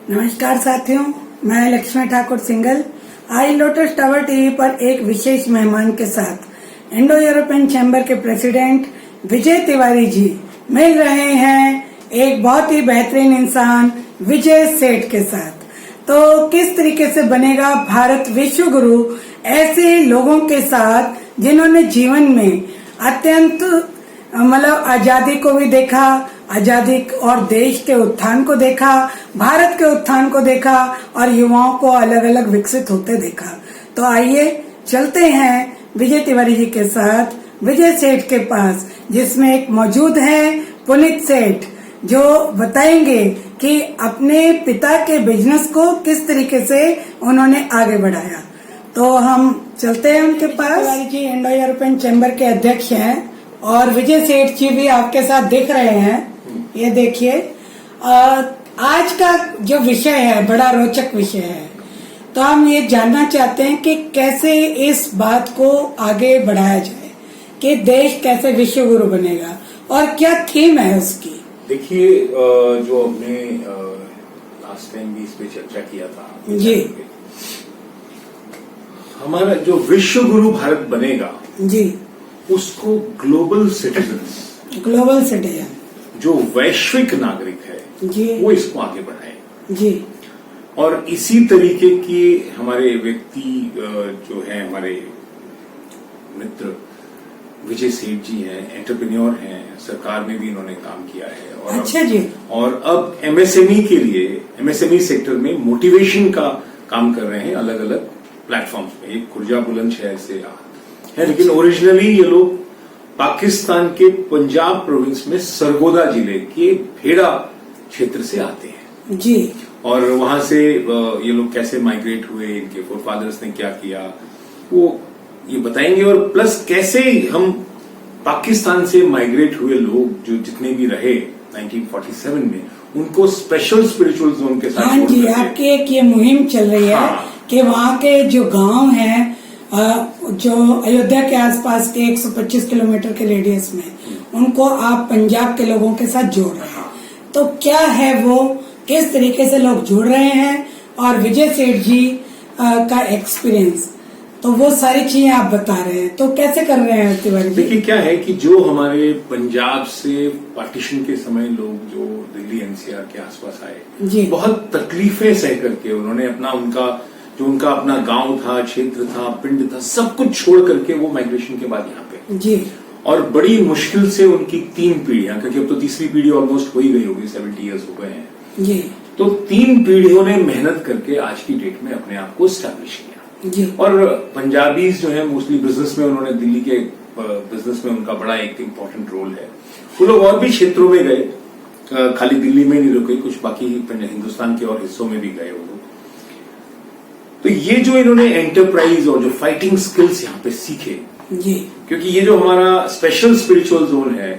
नमस्कार साथियों, मैं Lakshmi Thakur single I lotus tower TV पर एक विशेष मेहमान के साथ इंडो यूरोपियन चैम्बर के प्रेसिडेंट विजय तिवारी जी मिल रहे हैं एक बहुत ही बेहतरीन इंसान विजय सेठ के साथ। तो किस तरीके से बनेगा भारत विश्व गुरु, ऐसे लोगों के साथ जिन्होंने जीवन में अत्यंत आजादी को भी देखा, आजादी और देश के उत्थान को देखा, भारत के उत्थान को देखा और युवाओं को अलग अलग विकसित होते देखा। तो आइए चलते हैं विजय तिवारी जी के साथ विजय सेठ के पास, जिसमें एक मौजूद है पुनीत सेठ, जो बताएंगे कि अपने पिता के बिजनेस को किस तरीके से उन्होंने आगे बढ़ाया। तो हम चलते हैं उनके पास। Tiwari ji Indo European chamber के अध्यक्ष हैं और विजय सेठ जी भी आपके साथ दिख रहे हैं। ये देखिए, आज का जो विषय है बड़ा रोचक विषय है। तो हम ये जानना चाहते हैं कि कैसे इस बात को आगे बढ़ाया जाए कि देश कैसे विश्व गुरु बनेगा और क्या थीम है उसकी। देखिए, जो हमने लास्ट टाइम भी इस पे चर्चा किया था जी, हमारा जो विश्व गुरु भारत बनेगा जी, उसको ग्लोबल सिटीजन जो वैश्विक नागरिक है जी, वो इसको आगे बढ़ाए जी। और इसी तरीके की हमारे व्यक्ति जो है हमारे मित्र विजय सेठ जी हैं, एंटरप्रेन्योर हैं, सरकार में भी इन्होंने काम किया है और अच्छा जी। और अब एमएसएमई के लिए एमएसएमई सेक्टर में मोटिवेशन का काम कर रहे हैं अलग अलग प्लेटफॉर्म्स पे। एक खुर्जा बुलंदशहर से है, लेकिन ओरिजिनली ये लोग पाकिस्तान के पंजाब प्रोविंस में सरगोदा जिले के भेड़ा क्षेत्र से आते हैं जी। और वहां से ये लोग कैसे माइग्रेट हुए, इनके फोरफादर्स ने क्या किया, वो ये बताएंगे। और प्लस कैसे हम पाकिस्तान से माइग्रेट हुए लोग जो जितने भी रहे 1947 में, उनको स्पेशल स्पिरिचुअल जोन के साथ। हाँ जी, आपकी एक ये मुहिम चल रही है। हाँ। कि वहाँ के जो गांव हैं, जो अयोध्या के आसपास के 125 किलोमीटर के रेडियस में, उनको आप पंजाब के लोगों के साथ जोड़ रहे हैं। तो क्या है वो, किस तरीके से लोग जुड़ रहे हैं और विजय सेठ जी का एक्सपीरियंस, तो वो सारी चीजें आप बता रहे हैं। तो कैसे कर रहे हैं तिवारी जी? देखिए, क्या है कि जो हमारे पंजाब से पार्टीशन के समय लोग जो दिल्ली एनसीआर के आसपास आए जी, बहुत तकलीफें सह करके उन्होंने उनका अपना गांव था, क्षेत्र था, पिंड था, सब कुछ छोड़ करके वो माइग्रेशन के बाद यहाँ पे जी, और बड़ी मुश्किल से उनकी 3 पीढ़ियां, क्योंकि अब तो तीसरी पीढ़ी ऑलमोस्ट हो ही गई होगी, 70 ईयर्स हो गए हैं जी। तो 3 पीढ़ियों ने मेहनत करके आज की डेट में अपने आप को स्टैब्लिश किया जी। और पंजाबीज जो है मोस्टली बिजनेस में, उन्होंने दिल्ली के बिजनेस में उनका बड़ा एक इम्पोर्टेंट रोल है। वो लोग और भी क्षेत्रों में गए, खाली दिल्ली में नहीं रुके, कुछ बाकी हिंदुस्तान के और हिस्सों में भी गए वो लोग। तो ये जो इन्होंने एंटरप्राइज और जो फाइटिंग स्किल्स यहाँ पे सीखे जी, क्योंकि ये जो हमारा स्पेशल स्पिरिचुअल जोन है,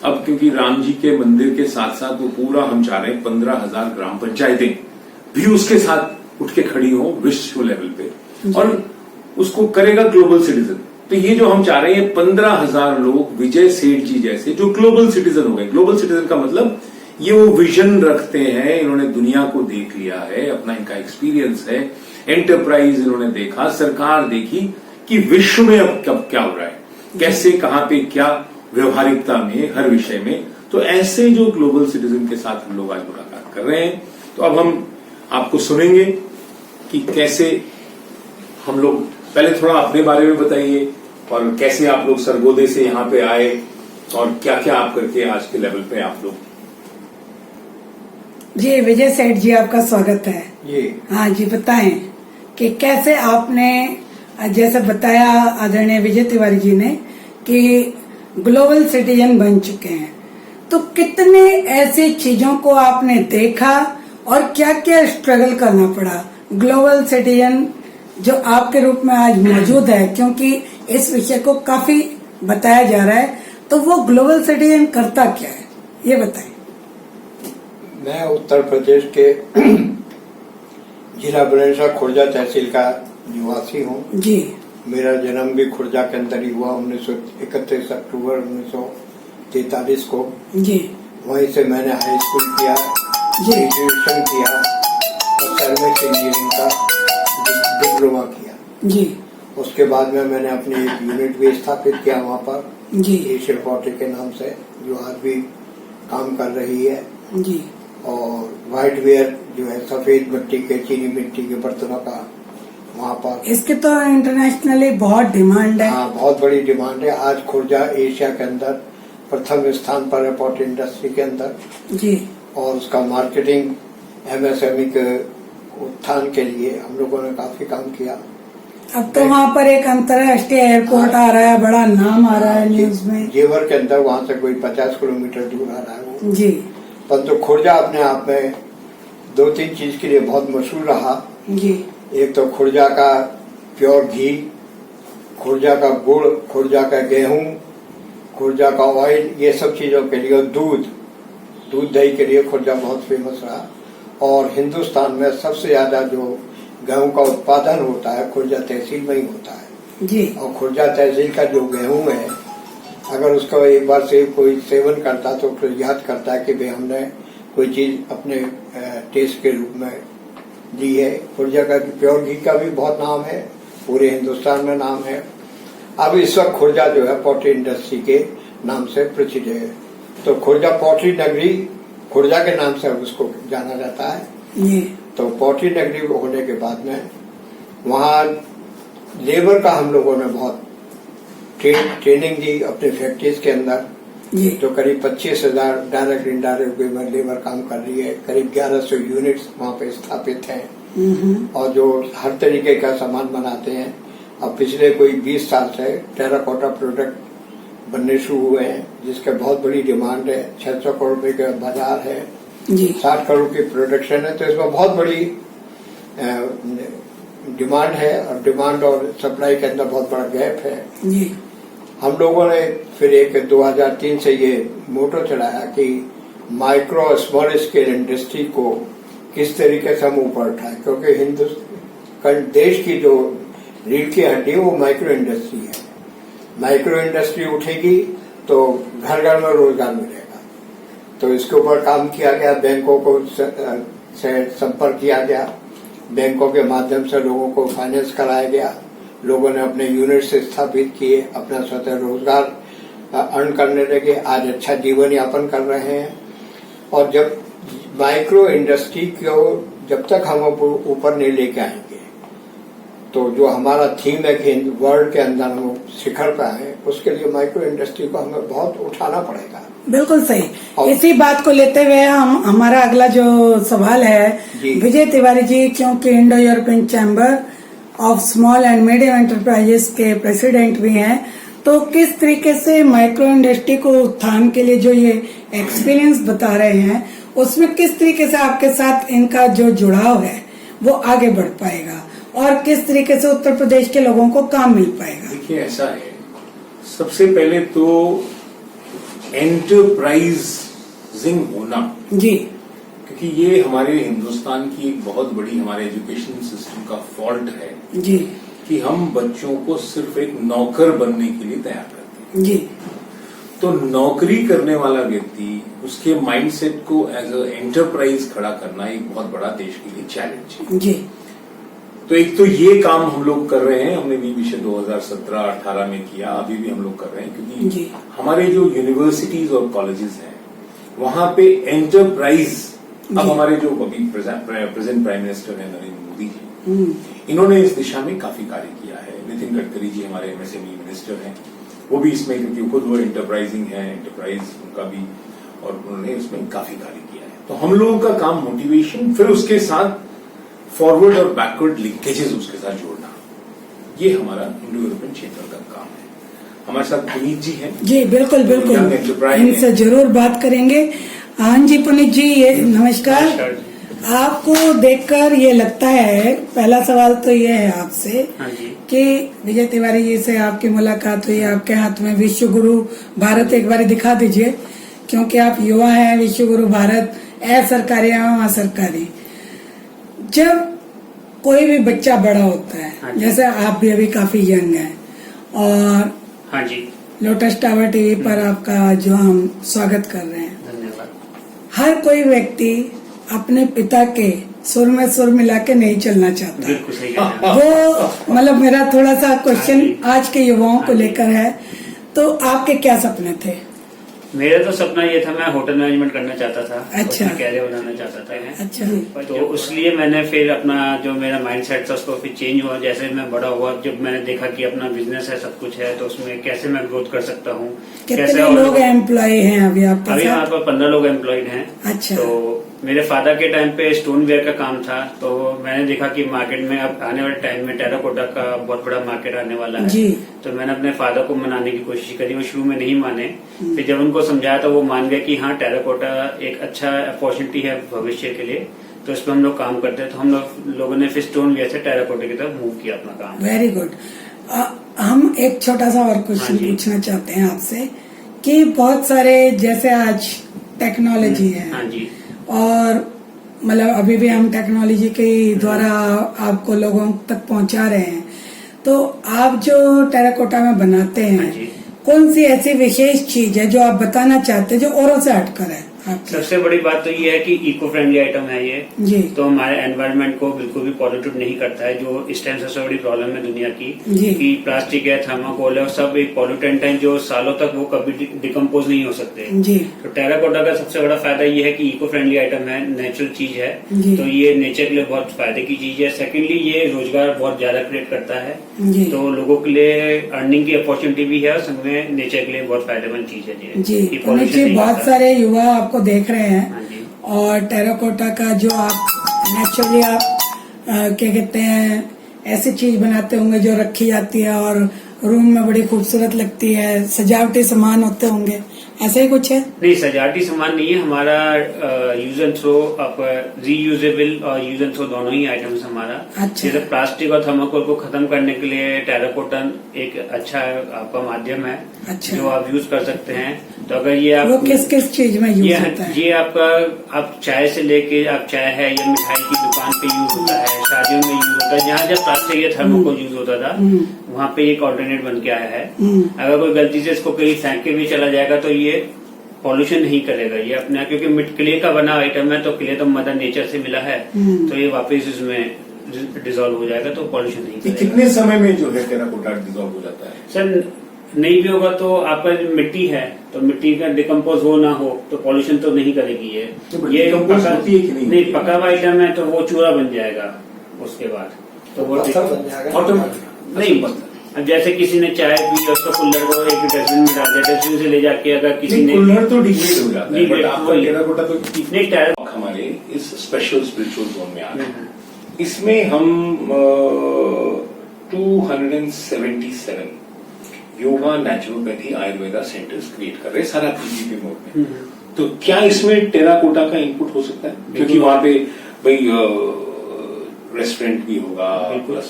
अब क्योंकि राम जी के मंदिर के साथ साथ वो पूरा हम चाह रहे हैं 15,000 ग्राम पंचायतें भी उसके साथ उठ के खड़ी हो विश्व लेवल पे, और उसको करेगा ग्लोबल सिटीजन। तो ये जो हम चाह रहे हैं 15,000 लोग विजय सेठ जी जैसे जो ग्लोबल सिटीजन हो गए। ग्लोबल सिटीजन का मतलब ये वो विजन रखते हैं, इन्होंने दुनिया को देख लिया है, अपना इनका एक्सपीरियंस है, एंटरप्राइज इन्होंने देखा, सरकार देखी कि विश्व में अब क्या हो रहा है, कैसे, कहां पे, क्या व्यवहारिकता में, हर विषय में। तो ऐसे जो ग्लोबल सिटीजन के साथ हम लोग आज मुलाकात कर रहे हैं। तो अब हम आपको सुनेंगे कि कैसे हम लोग, पहले थोड़ा अपने बारे में बताइए और कैसे आप लोग सरगोदे से यहाँ पे आए और क्या क्या आप करके आज के लेवल पे आप लोग। जी विजय सेठ जी, आपका स्वागत है जी। हाँ जी, बताएं कि कैसे आपने, जैसे बताया आदरणीय विजय तिवारी जी ने, कि ग्लोबल सिटीजन बन चुके हैं, तो कितने ऐसी चीजों को आपने देखा और क्या क्या स्ट्रगल करना पड़ा ग्लोबल सिटीजन जो आपके रूप में आज मौजूद है, क्योंकि इस विषय को काफी बताया जा रहा है। तो वो ग्लोबल सिटीजन करता क्या है, ये बताएं। मैं उत्तर प्रदेश के जिला बुलंदशहर खुर्जा तहसील का निवासी हूँ जी। मेरा जन्म भी खुर्जा के अंदर ही हुआ 1931 अक्टूबर 1943 को जी। वहीं से मैंने हाई स्कूल किया, ग्रेजुएशन किया इलेक्ट्रॉनिक्स इंजीनियरिंग का डिप्लोमा किया जी। उसके बाद में मैंने अपनी एक यूनिट भी स्थापित किया वहाँ पर जी। एशियन पॉटरी के नाम से, जो आज भी काम कर रही है जी। और व्हाइट वेयर जो है सफेद मिट्टी के, चीनी मिट्टी के बर्तनों का वहाँ पर, इसके तो इंटरनेशनली बहुत डिमांड है। हाँ, बहुत बड़ी डिमांड है। आज खुर्जा एशिया के अंदर प्रथम स्थान पर है पॉटरी इंडस्ट्री के अंदर जी। और उसका मार्केटिंग एमएसएमई के उत्थान के लिए हम लोगों ने काफी काम किया। अब तो वहाँ पर एक अंतर्राष्ट्रीय एयरपोर्ट आ रहा है, बड़ा नाम आ रहा है न्यूज में। जेवर के अंदर वहाँ से कोई 50 किलोमीटर दूर आ रहा है वो। जी। परंतु खुर्जा अपने आप में 2-3 चीज के लिए बहुत मशहूर रहा। जी। एक तो खुर्जा का प्योर घी, खुर्जा का गुड़, खुर्जा का गेहूं, खुर्जा का ऑयल, ये सब चीजों के लिए, दूध दही के लिए खुर्जा बहुत फेमस रहा। और हिंदुस्तान में सबसे ज्यादा जो गेहूं का उत्पादन होता है खुर्जा तहसील में ही होता है जी। और खुर्जा तहसील का जो गेहूं है, अगर उसका एक बार से कोई सेवन करता तो फिर याद करता है कि भाई हमने कोई चीज अपने टेस्ट के रूप में ली है। खुर्जा का प्योर घी का भी बहुत नाम है, पूरे हिंदुस्तान में नाम है। अब इस वक्त खुर्जा जो है पॉटरी इंडस्ट्री के नाम से प्रसिद्ध है, तो खुर्जा पॉटरी नगरी खुर्जा के नाम से उसको जाना जाता है। जी। तो पॉटरी नगरी होने के बाद में वहाँ लेबर का हम लोगों ने बहुत ट्रेनिंग दी अपने फैक्ट्रीज के अंदर। जी। तो करीब 25,000 डायरेक्ट इंडायरेक्ट वे में लेबर काम कर रही है। करीब 1100 यूनिट्स वहाँ पे स्थापित हैं और जो हर तरीके का सामान बनाते हैं। अब पिछले कोई 20 साल से टेराकोटा प्रोडक्ट बनने शुरू हुए हैं, जिसके बहुत बड़ी डिमांड है। 600 करोड़ रुपए का बाजार है जी। 60 करोड़ की प्रोडक्शन है, तो इसमें बहुत बड़ी डिमांड है और डिमांड और सप्लाई के अंदर बहुत बड़ा गैप है। जी। हम लोगों ने फिर एक 2003 से ये मोटो चढ़ाया कि माइक्रो स्मॉल स्केल इंडस्ट्री को किस तरीके से हम ऊपर उठाएं, क्योंकि हिंदुस्तान देश की जो रीढ़ की हड्डी है वो माइक्रो इंडस्ट्री है। माइक्रो इंडस्ट्री उठेगी तो घर घर में रोजगार मिलेगा। तो इसके ऊपर काम किया गया, बैंकों को से संपर्क किया गया, बैंकों के माध्यम से लोगों को फाइनेंस कराया गया, लोगों ने अपने यूनिट से स्थापित किए, अपना स्वतः रोजगार अर्न करने लगे, आज अच्छा जीवन यापन कर रहे हैं। और जब माइक्रो इंडस्ट्री को जब तक हम ऊपर नहीं लेके आएंगे, तो जो हमारा थीम है कि वर्ल्ड के अंदर हम शिखर पे आए, उसके लिए माइक्रो इंडस्ट्री को हमें बहुत उठाना पड़ेगा। बिल्कुल सही। इसी बात को लेते हुए हमारा अगला जो सवाल है विजय तिवारी जी, क्योंकि Indo European chamber of small and medium enterprises के प्रेसिडेंट भी हैं, तो किस तरीके से माइक्रो इंडस्ट्री को उत्थान के लिए जो ये एक्सपीरियंस बता रहे हैं, उसमें किस तरीके से आपके साथ इनका जो जुड़ाव है वो आगे बढ़ पाएगा और किस तरीके से उत्तर प्रदेश के लोगों को काम मिल पाएगा? देखिए, ऐसा है, सबसे पहले तो एंटरप्राइजिंग होना जी, क्योंकि ये हमारे हिंदुस्तान की एक बहुत बड़ी हमारे एजुकेशन सिस्टम का फॉल्ट है जी, कि हम बच्चों को सिर्फ एक नौकर बनने के लिए तैयार करते हैं। जी। तो नौकरी करने वाला व्यक्ति, उसके माइंडसेट को एज अ एंटरप्राइज खड़ा करना एक बहुत बड़ा देश के लिए चैलेंज है। जी। तो एक तो ये काम हम लोग कर रहे हैं, हमने भी विषय 2017-18 में किया, अभी भी हम लोग कर रहे हैं, क्योंकि हमारे जो यूनिवर्सिटीज और कॉलेजेस हैं वहां पे एंटरप्राइज, अब हमारे जो अभी प्रेजेंट प्राइम मिनिस्टर हैं नरेंद्र मोदी जी, इन्होंने इस दिशा में काफी कार्य किया है। नितिन गडकरी जी हमारे एमएसएमई मिनिस्टर हैं, वो भी इसमें, क्योंकि खुद वो एंटरप्राइजिंग है, एंटरप्राइज उनका भी, और उन्होंने इसमें काफी कार्य किया है। तो हम लोगों का काम मोटिवेशन, फिर उसके साथ फॉरवर्ड और बैकवर्ड लिंकेजेस उसके साथ जोड़ना, ये हमारा इंडो यूरोपियन क्षेत्र का काम है। हमारे साथ पुनीत जी हैं। जी बिल्कुल बिल्कुल, इनसे जरूर बात करेंगे। हाँ जी पुनीत जी, ये नमस्कार। आपको देखकर ये लगता है, पहला सवाल तो ये है आपसे कि विजय तिवारी जी से आपकी मुलाकात हुई, आपके हाथ में विश्व गुरु भारत एक बार दिखा दीजिए, क्योंकि आप युवा हैं। विश्व गुरु भारत सरकारी या सरकारी, जब कोई भी बच्चा बड़ा होता है, जैसे आप भी अभी काफी यंग हैं, और हाँ जी, लोटस टावर टीवी पर आपका जो हम स्वागत कर रहे हैं, धन्यवाद। हर कोई व्यक्ति अपने पिता के सुर में सुर मिला के नहीं चलना चाहता। बिल्कुल सही कह रहे हैं। वो मतलब मेरा थोड़ा सा क्वेश्चन आज के युवाओं को लेकर है, तो आपके क्या सपने थे? मेरा तो सपना ये था, मैं होटल मैनेजमेंट करना चाहता था। अच्छा। उसमें कैरियर बनाना चाहता था। अच्छा। तो इसलिए मैंने फिर अपना जो मेरा माइंडसेट था उसको फिर चेंज हुआ। जैसे मैं बड़ा हुआ, जब मैंने देखा कि अपना बिजनेस है, सब कुछ है, तो उसमें कैसे मैं ग्रोथ कर सकता हूँ। कितने लोग एम्प्लॉय हैं अभी आपके अभी साथ? हमारे पास 15 लोग एम्प्लॉयड हैं। अच्छा। तो मेरे फादर के टाइम पे स्टोन वेयर का काम था, तो मैंने देखा कि मार्केट में अब आने वाले टाइम में टेराकोटा का बहुत बड़ा मार्केट आने वाला है। जी। तो मैंने अपने फादर को मनाने की कोशिश करी। वो शुरू में नहीं माने, फिर जब उनको समझाया तो वो मान गए कि हाँ, टेराकोटा एक अच्छा अपॉर्चुनिटी है भविष्य के लिए, तो इसमें हम लोग काम करते हैं। तो हम लोगों ने फिर स्टोन वेयर से टेराकोटा की तरफ मूव किया अपना काम। Very good. हम एक छोटा सा और क्वेश्चन हाँ जी। पूछना चाहते हैं आपसे कि बहुत सारे जैसे आज टेक्नोलॉजी है, हाँ जी, और मतलब अभी भी हम टेक्नोलॉजी के द्वारा आपको लोगों तक पहुंचा रहे हैं, तो आप जो टेराकोटा में बनाते हाँ हैं, जी। कौन सी ऐसी विशेष चीज है जो आप बताना चाहते हैं जो औरों से हटकर है आपके? सबसे बड़ी बात तो ये है कि इको फ्रेंडली आइटम है ये। जी। तो हमारे एनवायरनमेंट को बिल्कुल भी पॉल्यूटेड नहीं करता है, जो इस टाइम सबसे बड़ी प्रॉब्लम है दुनिया की। जी। कि प्लास्टिक है, थर्माकोल है, सब एक पॉल्यूटेंट है जो सालों तक वो कभी डिकम्पोज नहीं हो सकते। जी। तो टेराकोटा का सबसे बड़ा फायदा ये है कि इको फ्रेंडली आइटम है, नेचुरल चीज है। जी। तो ये नेचर के लिए बहुत फायदे की चीज है। सेकेंडली ये रोजगार बहुत ज्यादा क्रिएट करता है। जी। तो लोगों के लिए अर्निंग की अपॉर्चुनिटी भी है, और संग में नेचर के लिए बहुत फायदेमंद चीज है ये। जी। ये pollution नीचे नहीं बहुत करता। सारे युवा आपको देख रहे हैं, हाँ जी। और टेराकोटा का जो आप नेचुरली आप क्या कहते हैं, ऐसी चीज बनाते होंगे जो रखी जाती है और रूम में बड़ी खूबसूरत लगती है, सजावटी सामान होते होंगे, ऐसा ही कुछ है? नहीं, सजावटी सामान नहीं है हमारा। यूज एंड थ्रो, आप रीयूजेबल और यूज एंड थ्रो दोनों ही आइटम्स हमारा। अच्छा। जैसे प्लास्टिक और थर्माकोल को खत्म करने के लिए टेराकोटा एक अच्छा आपका माध्यम है। अच्छा। जो आप यूज कर सकते हैं। तो अगर ये आप वो किस किस चीज में यूज होता है? ये आपका, आप चाय से लेके, आप चाय है या मिठाई की दुकान पे यूज होता है, शादियों में यूज होता है। जहाँ जब प्लास्टिक या थर्माकोल यूज होता था, वहाँ पे एक ऑल्टरनेट बन के आया है। अगर कोई गलती से इसको कहीं फेंक के भी चला जाएगा तो ये पॉल्यूशन नहीं करेगा ये अपने, क्योंकि क्ले का बना आइटम है, तो क्ले तो मदर नेचर से मिला है, तो ये वापस इसमें डिजोल्व हो जाएगा, तो पॉल्यूशन नहीं करेगा। कितने समय में जो है टेराकोटा डिजॉल्व हो जाता है? सर, नहीं भी होगा तो आपका मिट्टी है, तो मिट्टी का डिकम्पोज हो ना हो तो पॉल्यूशन तो नहीं करेगी ये। तो ये decompose होती है कि नहीं? नहीं, पका हुआ आइटम है तो वो चूरा बन जाएगा उसके बाद, तो वो पत्थर बन जाएगा। ऑटोमेटिक नहीं। अब जैसे किसी ने चाय पी, उसका कुल्हड़ को एक डस्टबिन में डाल दिया, डस्टबिन से ले जाके अगर किसी ने कुल्हड़ तो डिग्रेड हो जाता है, बट Degrade, आपका वही। टेराकोटा तो नहीं, टेरा हमारे इस स्पेशल स्पिरिचुअल जोन में आ रहे हैं। इसमें हम 277 yoga, naturopathy, Ayurveda centres create कर रहे हैं सारा पीजीपी मोड में। तो क्या इसमें टेराकोटा का इनपुट हो सकता है? क्योंकि वहां पे भाई रेस्टोरेंट भी होगा, प्लस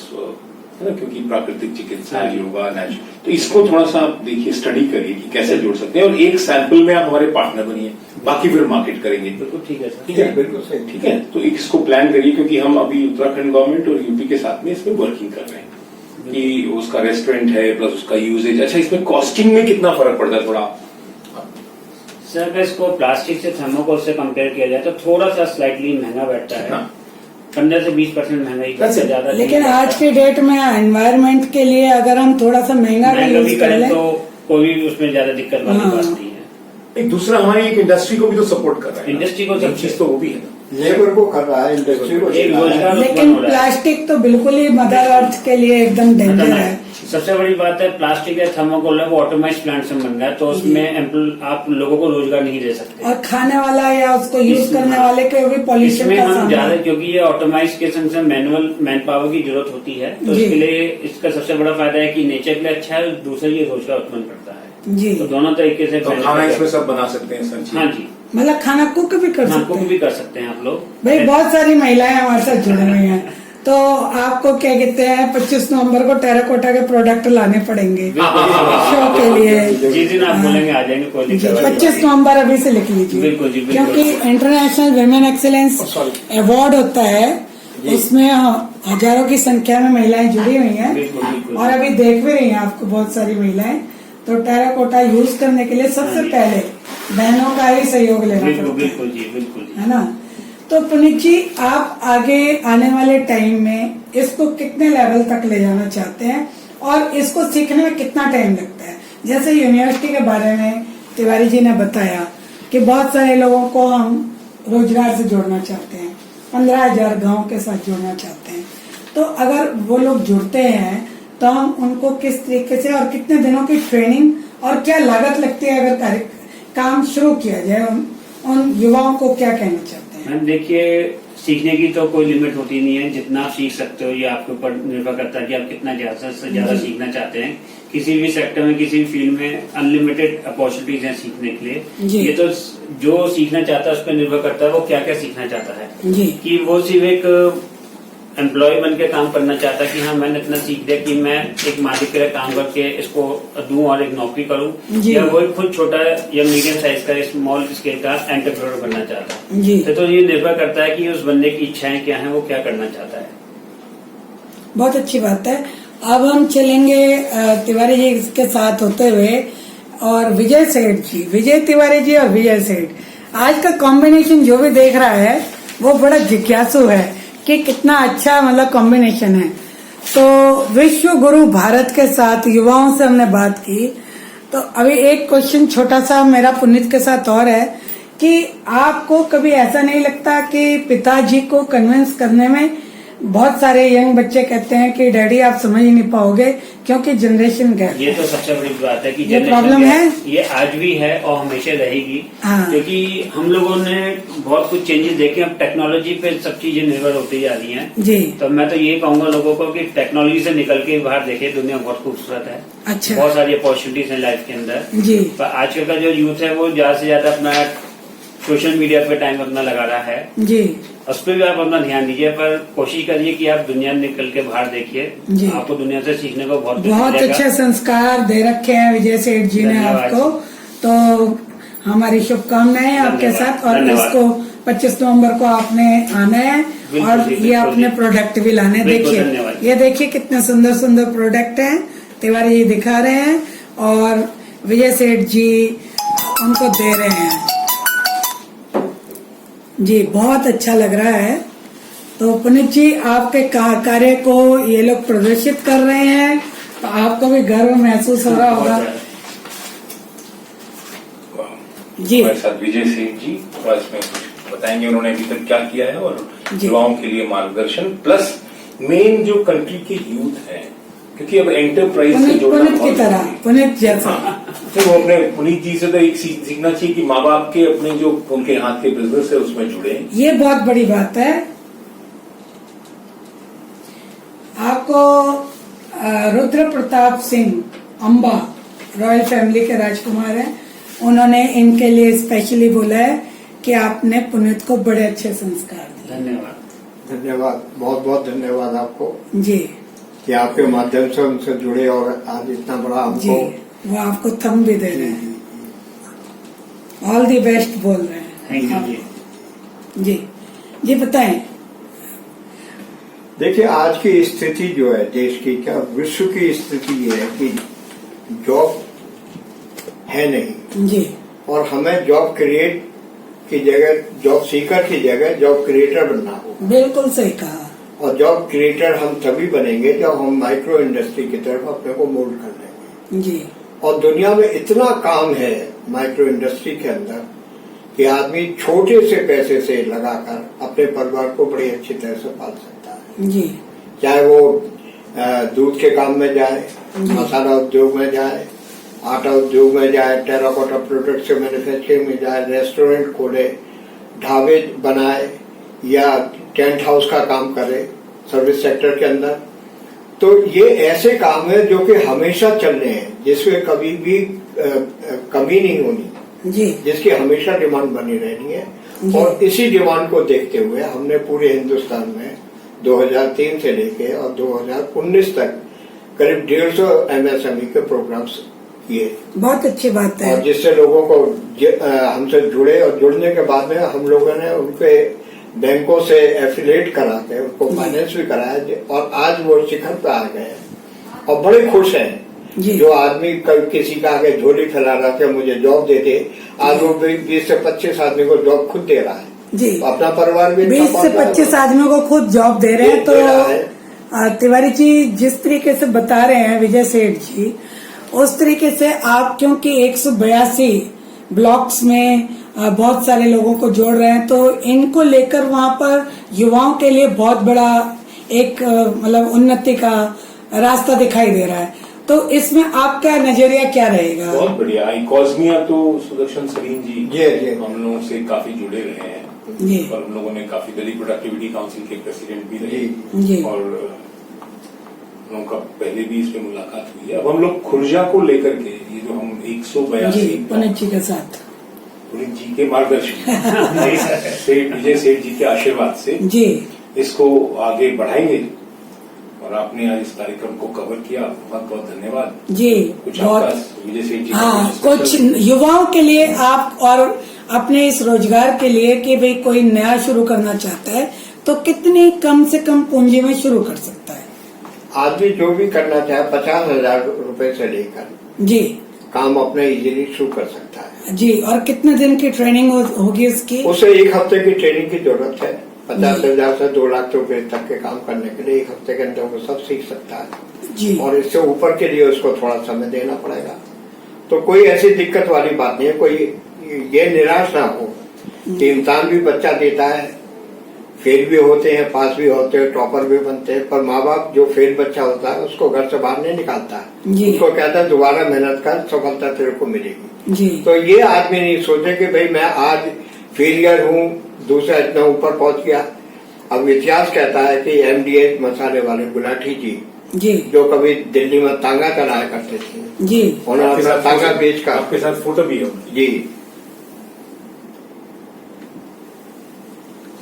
है ना, क्योंकि प्राकृतिक चिकित्सा, योगा, नेचुरल, तो इसको थोड़ा सा आप देखिए, स्टडी करिए कि कैसे जोड़ सकते हैं, और एक सैंपल में आप हमारे पार्टनर बनिए, बाकी फिर मार्केट करेंगे। बिल्कुल ठीक है सर। ठीक है, बिल्कुल सही। ठीक है। तो इसको प्लान करिए, क्योंकि हम अभी उत्तराखंड गवर्नमेंट और यूपी के साथ में इसमें वर्किंग कर रहे हैं कि उसका रेस्टोरेंट है प्लस उसका यूजेज। अच्छा, इसमें कॉस्टिंग में कितना फर्क पड़ता है? थोड़ा सर, अगर इसको प्लास्टिक से थर्माकोल से कंपेयर किया जाए तो थोड़ा सा स्लाइटली महंगा बैठता है। 15 से 20% महंगाई That's it. ज्यादा। लेकिन आज के डेट में एनवायरनमेंट के लिए अगर हम थोड़ा सा महंगा का भी यूज कर करें लें तो कोई भी उसमें ज्यादा दिक्कत वाली हाँ। बात नहीं है। एक दूसरा हमारी एक इंडस्ट्री को भी तो सपोर्ट कर रहा है। इंडस्ट्री को एक चीज तो वो भी है ना। लेबर को कर रहा है, इंडस्ट्री को एक चला रहा है। रोजगार लेकिन उत्पन्न हो रहा है। प्लास्टिक तो बिल्कुल ही मदर अर्थ के लिए एकदम डेंजर है। सबसे बड़ी बात है, प्लास्टिक या थर्माकोल है वो ऑटोमाइज प्लांट से बन रहा है, तो उसमें आप लोगों को रोजगार नहीं दे सकते। और खाने वाला या उसको यूज इसमें- करने वाले के भी पॉल्यूशन इसमें का हम सामना ज्यादा, क्योंकि ये ऑटोमाइज के संग से मैनुअल मैन पावर की जरूरत होती है, तो जी। इसके लिए इसका सबसे बड़ा फायदा है कि नेचर के लिए अच्छा है, दूसरा ये रोजगार उत्पन्न करता है। जी। तो दोनों तरीके से तो benefit खाना है। इसमें सब बना सकते हैं सर? हाँ जी, मतलब खाना कुक भी कर हाँ, सकते कुक हैं। भी कर सकते हैं आप लोग। भाई बहुत सारी महिलाएं हमारे साथ जुड़ी हुई हैं, तो आपको क्या कहते हैं 25 नवंबर को टेराकोटा के प्रोडक्ट लाने पड़ेंगे शो के लिए। जिस दिन आप बोलेंगे आ जाएंगे, कोई दिक्कत नहीं। 25 नवंबर अभी से लिख लीजिए। बिल्कुल जी, बिल्कुल। क्योंकि इंटरनेशनल विमेन एक्सीलेंस अवार्ड होता है, उसमें हजारों की संख्या में महिलाएं जुड़ी हुई हैं, बिल्कुल, बिल्कुल। और अभी देख भी रही हैं आपको बहुत सारी महिलाएं। तो टेराकोटा यूज करने के लिए सबसे पहले बहनों का ही सहयोग लेना बिल्कुल पड़ता है, बिल्कुल जी, बिल्कुल जी। है ना। तो पुनीत जी, आप आगे आने वाले टाइम में इसको कितने लेवल तक ले जाना चाहते हैं और इसको सीखने में कितना टाइम लगता है? जैसे यूनिवर्सिटी के बारे में तिवारी जी ने बताया कि बहुत सारे लोगों को हम रोजगार से जोड़ना चाहते हैं, 15,000 गांव के साथ जोड़ना चाहते हैं। तो अगर वो लोग जुड़ते हैं तो हम उनको किस तरीके से और कितने दिनों की ट्रेनिंग और क्या लागत लगती है अगर काम शुरू किया जाए? उन युवाओं को क्या कहना चाहते हैं? मैम देखिए, सीखने की तो कोई लिमिट होती नहीं है। जितना आप सीख सकते हो ये आपके ऊपर निर्भर करता है कि आप कितना ज्यादा से ज्यादा सीखना चाहते हैं। किसी भी सेक्टर में, किसी भी फील्ड में अनलिमिटेड अपॉर्चुनिटीज हैं सीखने के लिए। ये तो जो सीखना चाहता है उस पर निर्भर करता है वो क्या क्या सीखना चाहता है। जी। कि वो सिर्फ एक एम्प्लॉय बन के काम करना चाहता है कि हाँ मैंने इतना सीख दिया कि मैं एक मालिक के लिए काम करके इसको दूं और एक नौकरी करूं, या वो खुद छोटा या मीडियम साइज का स्मॉल स्केल का एंटरप्रेन्योर बनना चाहता है। जी। तो ये निर्भर करता है कि उस बंदे की इच्छाएं क्या हैं, वो क्या करना चाहता है। बहुत अच्छी बात है। अब हम चलेंगे तिवारी जी के साथ होते हुए और विजय सेठ जी, विजय तिवारी जी और विजय सेठ। आज का कॉम्बिनेशन जो भी देख रहा है वो बड़ा जिज्ञासु है कि कितना अच्छा मतलब कॉम्बिनेशन है। तो विश्व गुरु भारत के साथ युवाओं से हमने बात की, तो अभी एक क्वेश्चन छोटा सा मेरा पुनीत के साथ और है कि आपको कभी ऐसा नहीं लगता कि पिताजी को कन्विंस करने में बहुत सारे यंग बच्चे कहते हैं कि डैडी आप समझ ही नहीं पाओगे क्योंकि जनरेशन गैप? ये तो सबसे बड़ी बात है कि ये प्रॉब्लम है, ये आज भी है और हमेशा रहेगी। हाँ। क्योंकि हम लोगों ने बहुत कुछ चेंजेस देखे, अब टेक्नोलॉजी पे सब चीजें निर्भर होती जा रही हैं। जी। तो मैं तो ये कहूंगा लोगों को कि टेक्नोलॉजी से निकल के बाहर देखे, दुनिया बहुत खूबसूरत है। अच्छा। बहुत सारी अपॉर्चुनिटीज है लाइफ के अंदर। जी। पर आजकल का जो यूथ है वो ज्यादा से ज्यादा अपना सोशल मीडिया पे टाइम अपना लगा रहा है। जी। उस पर भी आप अपना ध्यान दीजिए, पर कोशिश करिए कि आप दुनिया में निकल के बाहर देखिए। आपको दुनिया से सीखने को बहुत अच्छे संस्कार दे रखे हैं विजय सेठ जी ने आपको। तो हमारी शुभकामनाएं आपके साथ। और इसको 25 नवंबर को आपने आना है और ये अपने प्रोडक्ट भी लाने। देखिए, ये देखिए कितने सुंदर सुंदर प्रोडक्ट हैं तिवारी जी दिखा रहे हैं और विजय सेठ जी उनको दे रहे हैं। जी, बहुत अच्छा लग रहा है। तो पुनीत जी, आपके कार्य को ये लोग प्रदर्शित कर रहे हैं तो आपको भी गर्व महसूस हो रहा होगा। जी। हमारे साथ विजय सेठ जी और इसमें कुछ बताएंगे उन्होंने अभी तक क्या किया है और युवाओं के लिए मार्गदर्शन प्लस मेन जो कंट्री के यूथ है, क्योंकि अब एंटरप्राइज से जोड़ना पुनीत की तरह, पुनीत जैसा। तो वो अपने पुनीत जी से तो एक सीखना चाहिए कि माँ बाप के अपने जो उनके हाथ के बिजनेस है उसमें जुड़े। ये बहुत बड़ी बात है। आपको रुद्र प्रताप सिंह अंबा रॉयल फैमिली के राजकुमार हैं, उन्होंने इनके लिए स्पेशली बोला है कि आपने पुनीत को बड़े अच्छे संस्कार दिए। धन्यवाद। धन्यवाद, बहुत बहुत धन्यवाद आपको जी कि आपके माध्यम से उनसे जुड़े और आज इतना बड़ा हमको। वो आपको थम भी दे रहे हैं, ऑल दी बेस्ट बोल रहे हैं। थैंक यू जी। जी बताएं। देखिए, आज की स्थिति जो है देश की, क्या विश्व की स्थिति ये है कि जॉब है नहीं। जी। और हमें जॉब क्रिएट की जगह, जॉब सीकर की जगह जॉब क्रिएटर बनना होगा। बिल्कुल सही कहा। और जॉब क्रिएटर हम तभी बनेंगे जब हम माइक्रो इंडस्ट्री की तरफ अपने को मोल्ड कर लेंगे। जी। और दुनिया में इतना काम है माइक्रो इंडस्ट्री के अंदर कि आदमी छोटे से पैसे से लगाकर अपने परिवार को बड़ी अच्छी तरह से पाल सकता है। जी। चाहे वो दूध के काम में जाए, मसाला उद्योग में जाए, आटा उद्योग में जाए, टेराकोटा प्रोडक्ट से मैन्युफैक्चरिंग में जाए, रेस्टोरेंट खोले, ढाबे बनाए या टेंट हाउस का काम करे सर्विस सेक्टर के अंदर। तो ये ऐसे काम है जो कि हमेशा चलने हैं, जिसमें कभी भी कमी नहीं होनी। जी। जिसकी हमेशा डिमांड बनी रहनी है। और इसी डिमांड को देखते हुए हमने पूरे हिंदुस्तान में 2003 से लेके और 2019 तक करीब 150 MSME के प्रोग्राम्स किए। बहुत अच्छी बात है। और जिससे लोगों को हमसे जुड़े और जुड़ने के बाद में हम लोगों ने उनके बैंकों से एफिलिएट करा के उनको फाइनेंस भी कराया और आज वो शिखर पे आ गए और बड़े खुश हैं। जो आदमी कल किसी का आगे झोली फैला रहा था मुझे जॉब दे दे, आज वो 20 से 25 आदमी को जॉब खुद दे रहा है। जी। तो अपना परिवार भी 20 से 25 आदमियों को खुद जॉब दे रहे हैं। तो तिवारी जी जिस तरीके से बता रहे हैं विजय सेठ जी, उस तरीके से आप क्योंकि 182 ब्लॉक्स में बहुत सारे लोगों को जोड़ रहे हैं, तो इनको लेकर वहां पर युवाओं के लिए बहुत बड़ा एक मतलब उन्नति का रास्ता दिखाई दे रहा है। तो इसमें आपका नजरिया क्या रहेगा? बहुत बढ़िया। इकोस्मिया तो सुदर्शन सलीम जी हम लोगों से काफी जुड़े रहे हैं जी। और हम लोगों ने काफी दिल्ली प्रोडक्टिविटी काउंसिल के प्रेसिडेंट भी रहे जी। और हम लोगों का पहले भी इस पे मुलाकात हुई है। अब हम लोग खुर्जा को लेकर के ये जो हम 182 पुनीत जी के साथ, पुनीत जी के मार्गदर्शन से विजय सेठ जी के आशीर्वाद से जी इसको आगे बढ़ाएंगे। और आपने आज इस कार्यक्रम को कवर किया, बहुत बहुत धन्यवाद जी। कुछ बहुत आपका विजय सेठ जी हाँ, कुछ युवाओं के लिए आप और अपने इस रोजगार के लिए कि भाई कोई नया शुरू करना चाहता है तो कितनी कम से कम पूंजी में शुरू कर सकता है? आदमी जो भी करना चाहे 50,000 रुपए से लेकर जी काम अपने इजीली शुरू कर सकता है जी। और कितने दिन की ट्रेनिंग होगी इसकी? उसे 1 हफ्ते की ट्रेनिंग की जरूरत है। 50,000 से 2 लाख रुपए तक के काम करने के लिए 1 हफ्ते के अंदर वो सब सीख सकता है जी। और इससे ऊपर के लिए उसको थोड़ा समय देना पड़ेगा। तो कोई ऐसी दिक्कत वाली बात नहीं है। कोई ये निराश ना हो कि इम्तिहान भी बच्चा देता है, फेल भी होते हैं, पास भी होते हैं, टॉपर भी बनते हैं, पर माँ बाप जो फेल बच्चा होता है उसको घर से बाहर नहीं निकालता है। जी। उसको कहता है दोबारा मेहनत कर, सफलता तेरे को मिलेगी। जी। तो ये आदमी नहीं सोचे कि भाई मैं आज फेलियर हूँ, दूसरा इतना ऊपर पहुंच गया। अब इतिहास कहता है कि MDH मसाले वाले गुलाटी जी जो कभी दिल्ली में तांगा चलाया करते थे जी। उन्होंने अपना तांगा बेच कर आपके साथ फोटो भी है जी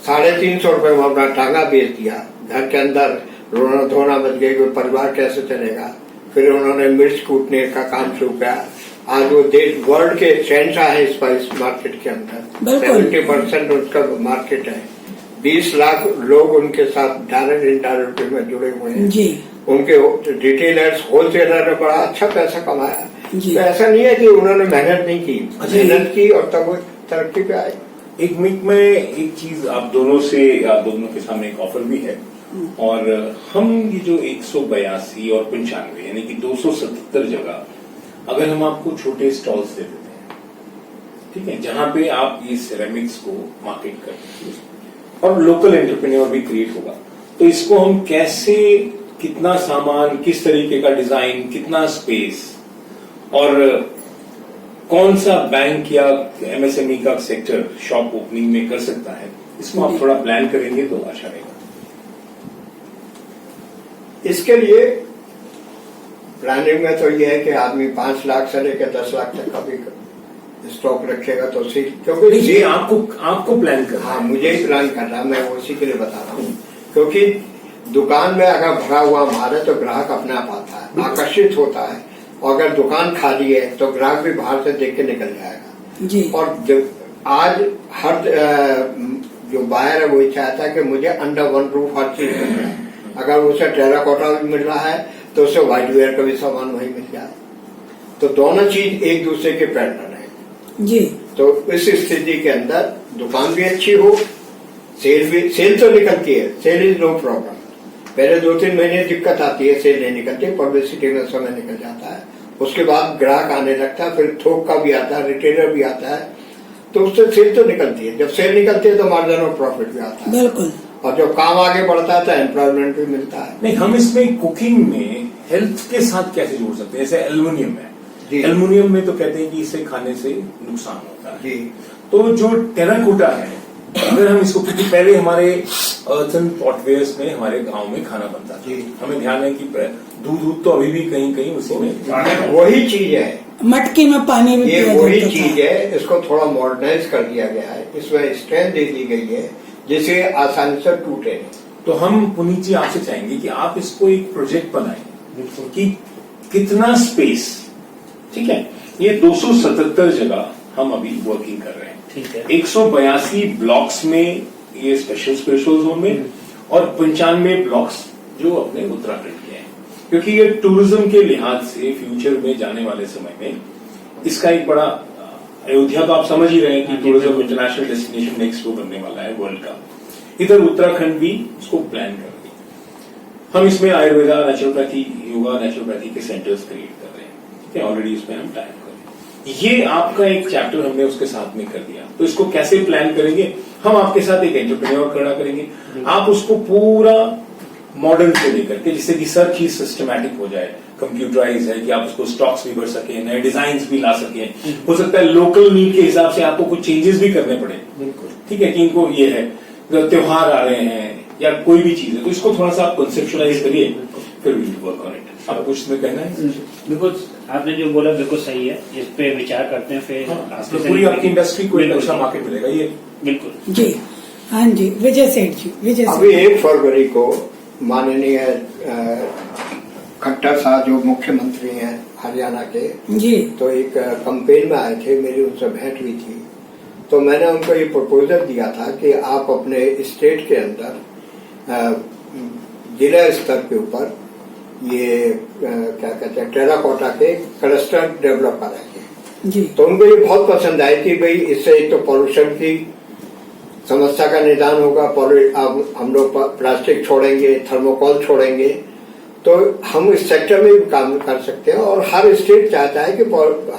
350 रुपए में अपना टांगा बेच दिया। घर के अंदर रोना धोना बच गई, कोई परिवार कैसे चलेगा। फिर उन्होंने मिर्च कूटने का काम शुरू किया। आज वो देश वर्ल्ड के शहंशाह है स्पाइस मार्केट के अंदर। 70% उसका मार्केट है। 20 लाख लोग उनके साथ डायरेक्ट इनडायरेक्ट में जुड़े हुए हैं जी। उनके रिटेलर्स होलसेलर ने बड़ा अच्छा पैसा कमाया। जी। तो ऐसा नहीं है कि उन्होंने मेहनत नहीं की, मेहनत की और तब वो तरक्की पे आए। एक मिनट में एक चीज आप दोनों के सामने एक ऑफर भी है। और हम ये जो 182 और 95 यानी कि 277 जगह अगर हम आपको छोटे स्टॉल्स दे देते हैं, ठीक है, जहां पे आप ये सिरेमिक्स को मार्केट करते और लोकल एंटरप्रेन्योर भी क्रिएट होगा, तो इसको हम कैसे, कितना सामान, किस तरीके का डिजाइन, कितना स्पेस और कौन सा बैंक या MSME का सेक्टर शॉप ओपनिंग में कर सकता है, इसको आप थोड़ा प्लान करेंगे तो अच्छा रहेगा। इसके लिए प्लानिंग में तो ये है कि आदमी 5 लाख से लेकर 10 लाख तक का भी स्टॉक रखेगा तो क्योंकि ये आपको प्लान करना हाँ मुझे ही प्लान करना, मैं उसी के लिए बता रहा हूँ। क्योंकि दुकान में अगर भरा हुआ माल है तो ग्राहक अपने आप आता है, आकर्षित होता है। और अगर दुकान खाली है तो ग्राहक भी बाहर से देख के निकल जाएगा जी। और जब आज हर जो बायर है वो चाहता है कि मुझे अंडर वन रूफ हर चीज मिल रहा है। अगर उसे टेराकोटा भी मिल रहा है तो उसे व्हाइट वेयर का भी सामान वही मिल जाए। तो दोनों चीज एक दूसरे के पैटर्न है जी। तो इस स्थिति के अंदर दुकान भी अच्छी हो, सेल तो निकलती है, सेल इज नो प्रॉब्लम। पहले 2-3 महीने दिक्कत आती है, सेल नहीं निकलती, पब्लिसिटी में समय निकल जाता है। उसके बाद ग्राहक आने लगता है, फिर थोक का भी आता है, रिटेलर भी आता है, तो उससे सेल तो निकलती है। जब सेल निकलती है तो मार्जिन ऑफ प्रॉफिट भी आता है बिल्कुल। और जब काम आगे बढ़ता है तो एम्प्लॉयमेंट भी मिलता है। नहीं, हम इसमें कुकिंग में हेल्थ के साथ कैसे जोड़ सकते हैं? जैसे एल्युमिनियम है, जी। एल्युमिनियम में तो कहते हैं कि इसे खाने से नुकसान होता है जी। तो जो टेराकोटा है, अगर हम इसको, क्योंकि पहले हमारे अर्थन पॉटवेयर्स में हमारे गांव में खाना बनता था, हमें ध्यान है कि दूध तो अभी भी कहीं कहीं उसी में वही चीज है, मटकी में पानी भी ये पिया वही जाता चीज था। है। इसको थोड़ा मॉडर्नाइज कर दिया गया है, इसमें स्ट्रेंथ दे दी गई है जिसे आसानी से टूटे नहीं। तो हम पुनीत जी आपसे चाहेंगे कि आप इसको एक प्रोजेक्ट बनाएं कि कितना स्पेस, ठीक है, ये 277 जगह हम अभी वर्किंग कर रहे हैं, ठीक है। 182 ब्लॉक्स में ये स्पेशल जोन में और 95 ब्लॉक्स जो अपने उत्तराखंड के हैं, क्योंकि ये टूरिज्म के लिहाज से फ्यूचर में जाने वाले समय में इसका एक बड़ा अयोध्या तो आप समझ ही रहे हैं कि टूरिज्म इंटरनेशनल डेस्टिनेशन नेक्स्ट वो बनने वाला है वर्ल्ड का। इधर उत्तराखंड भी उसको प्लान कर रही है। हम इसमें आयुर्वेदा, नेचुरोपैथी, योगा, नेचुरोपैथी के सेंटर्स क्रिएट कर रहे हैं, ठीक है, ऑलरेडी इसमें हम टाइप कर रहे हैं। ये आपका एक चैप्टर हमने उसके साथ में कर दिया। तो इसको कैसे प्लान करेंगे? हम आपके साथ एक एंटरप्रेन्योर खड़ा करेंगे, आप उसको पूरा मॉडर्न से लेकर के, जिससे कि सर चीज सिस्टमैटिक हो जाए, कंप्यूटराइज है कि आप उसको स्टॉक्स भी भर सके, नए डिजाइन भी ला सके। हो सकता है लोकल नीड के हिसाब से आपको कुछ चेंजेस भी करने पड़े, बिल्कुल, ठीक है, कि इनको ये है त्योहार आ रहे हैं या कोई भी चीज है, तो इसको थोड़ा सा आप कंसेप्शुलाइज करिए, फिर we will work on it. आपको कुछ इसमें कहना है? बिल्कुल, आपने जो बोला बिल्कुल सही है, इस पे विचार करते हैं फिर तो पूरी आपकी इंडस्ट्री को एक अच्छा मार्केट मिलेगा। ये बिल्कुल जी, हाँ जी, विजय सेठ जी। विजय अभी 1 फरवरी को माननीय खट्टर साहब जो मुख्यमंत्री हैं हरियाणा के जी, तो एक कैंपेन में आए थे, मेरी उनसे भेंट हुई थी। तो मैंने उनको ये प्रपोजल दिया था कि आप अपने स्टेट के अंदर जिला स्तर के ऊपर ये क्या कहते हैं टेराकोटा के क्लस्टर डेवलप कराएंगे जी। तो उनको ये बहुत पसंद आई कि भाई इससे एक तो पॉल्यूशन की समस्या का निदान होगा, अब हम लोग प्लास्टिक छोड़ेंगे, थर्मोकोल छोड़ेंगे, तो हम इस सेक्टर में भी काम कर सकते हैं। और हर स्टेट चाहता है कि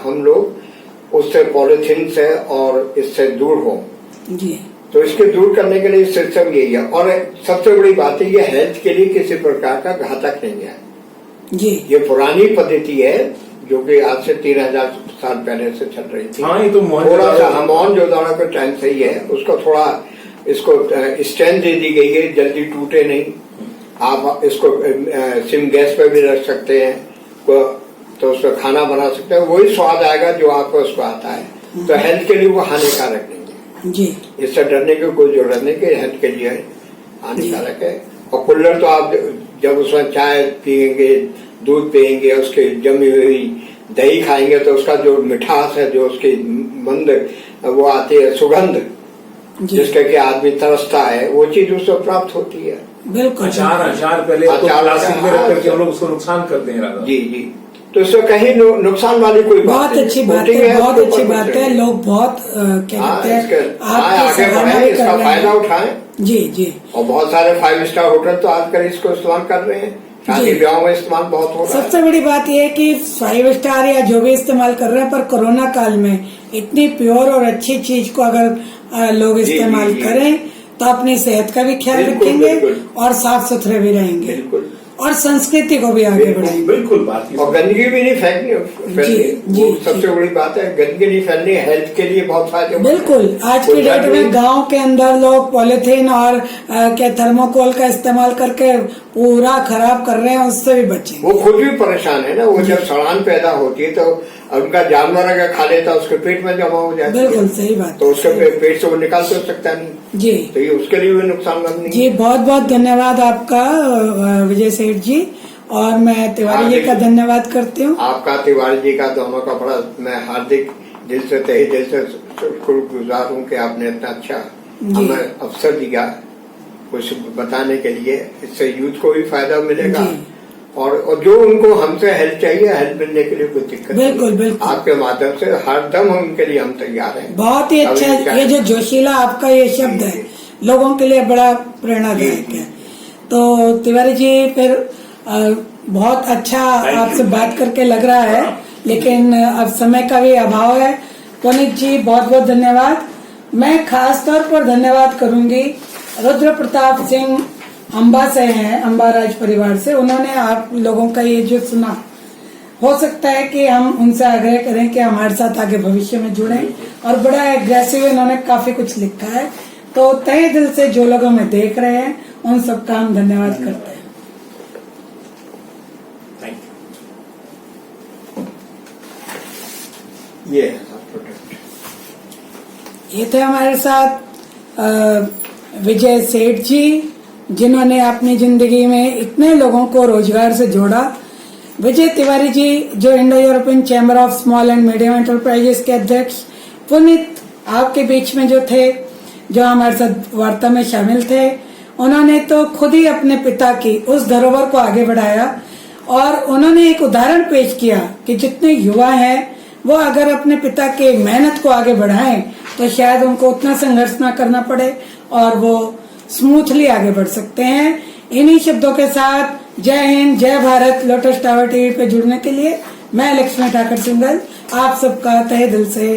हम लोग उससे पॉलिथीन से और इससे दूर हो जी। तो इसके दूर करने के लिए सिस्टम यही है। और सबसे बड़ी बात है ये हेल्थ के लिए किसी प्रकार का घातक नहीं है जी। ये पुरानी पद्धति है जो कि आज से 3000 साल पहले से चल रही थी। हाँ, ये तो थोड़ा सा मोहनजोदड़ो के टाइम से ही है, उसको थोड़ा इसको स्ट्रेंथ दे दी गई है, जल्दी टूटे नहीं। आप इसको सिम गैस पे भी रख सकते हैं तो उसका खाना बना सकते हैं, वही स्वाद आएगा जो आपको उसको आता है। तो हेल्थ के लिए वो हानिकारक नहीं है जी। इससे डरने की कोई जरूरत नहीं कि हेल्थ के लिए हानिकारक है। और कुल्हड़ तो आप जब उसमें चाय पियेंगे, दूध पियेंगे, उसकी जमी हुई दही खाएंगे तो उसका जो मिठास है, जो उसकी मंद वो आती है सुगंध, जिसके कि आदमी तरसता है, वो चीज उससे प्राप्त होती है। बिल्कुल। अचार पहले तो प्लास्टिक में रख करके हम लोग उसको नुकसान करते हैं। जी जी, तो इससे कहीं नुकसान वाली कोई बात बहुत अच्छी बात है, बहुत अच्छी बात है। लोग बहुत क्या कहते हैं आगे बढ़े, इसका फायदा उठाएं। जी जी। और बहुत सारे 5 स्टार होटल तो आजकल इसको इस्तेमाल कर रहे हैं, शादी ब्याह में इस्तेमाल बहुत हो रहा है। सबसे बड़ी बात यह है कि 5 स्टार या जो भी इस्तेमाल कर रहे हैं, पर कोरोना काल में इतनी प्योर और अच्छी चीज को अगर लोग इस्तेमाल करें तो अपनी सेहत का भी ख्याल रखेंगे और साफ सुथरे भी रहेंगे और संस्कृति को भी आगे बढ़ाएंगे। बिल्कुल बात। और गंदगी भी नहीं फैलनी, सबसे बड़ी बात है, गंदगी नहीं फैलनी, हेल्थ के लिए बहुत फायदे। बिल्कुल, आज की डेट में गांव के अंदर लोग पॉलिथीन और क्या थर्मोकोल का इस्तेमाल करके पूरा खराब कर रहे हैं, उससे भी बचेंगे। वो खुद भी परेशान है ना, वो जब सड़ान पैदा होती है तो उनका जानवर अगर खा लेता है उसके पेट में जमा हो जाता है। बिल्कुल सही बात। तो उसके पेट से वो निकाल तो सकता नहीं जी। तो ये उसके लिए भी नुकसानमंद नहीं। जी, बहुत बहुत धन्यवाद आपका विजय सेठ जी, और मैं तिवारी जी का धन्यवाद करती हूँ। आपका, तिवारी जी का, दोनों का बड़ा मैं हार्दिक दिल से तहे दिल से शुक्रगुजार हूँ कि आपने इतना अच्छा हमें अवसर दिया कुछ बताने के लिए। इससे यूथ को भी फायदा मिलेगा और जो उनको हमसे हेल्प चाहिए, हेल्प मिलने के लिए कोई दिक्कत बिल्कुल बिल्कुल आपके माध्यम से हरदम उनके लिए हम तैयार हैं। बहुत ही अच्छा, ये जो जोशीला आपका ये शब्द है लोगों के लिए बड़ा प्रेरणादायक है। तो तिवारी जी, फिर बहुत अच्छा आपसे बात करके लग रहा है, लेकिन अब समय का भी अभाव है। पुनीत जी, बहुत बहुत धन्यवाद। मैं खास तौर पर धन्यवाद करूंगी रुद्र प्रताप सिंह अम्बा से हैं, अम्बा राज परिवार से। उन्होंने आप लोगों का ये जो सुना, हो सकता है कि हम उनसे आग्रह करें कि हमारे साथ आगे भविष्य में जुड़ें, और बड़ा एग्रेसिव इन्होंने काफी कुछ लिखा है। तो तहे दिल से जो लोग हमें देख रहे हैं उन सबका हम धन्यवाद करते हैं। ये थे हमारे साथ विजय सेठ जी, जिन्होंने अपनी जिंदगी में इतने लोगों को रोजगार से जोड़ा। विजय तिवारी जी, जो Indo European chamber of small and medium enterprises के अध्यक्ष। पुनीत आपके बीच में जो थे, जो हमारे साथ वार्ता में शामिल थे, उन्होंने तो खुद ही अपने पिता की उस धरोहर को आगे बढ़ाया और उन्होंने एक उदाहरण पेश किया कि जितने युवा हैं वो अगर अपने पिता के मेहनत को आगे बढ़ाएं तो शायद उनको उतना संघर्ष ना करना पड़े और वो स्मूथली आगे बढ़ सकते हैं। इन्हीं शब्दों के साथ जय हिंद, जय भारत। लोटस टावर टीवी पे जुड़ने के लिए मैं लक्ष्मी ठाकुर सिंघल आप सबका तहे दिल से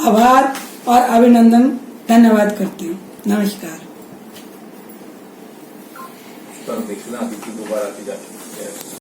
आभार और अभिनंदन धन्यवाद करती हूँ। नमस्कार। देखना अभी दोबारा आती जाती है।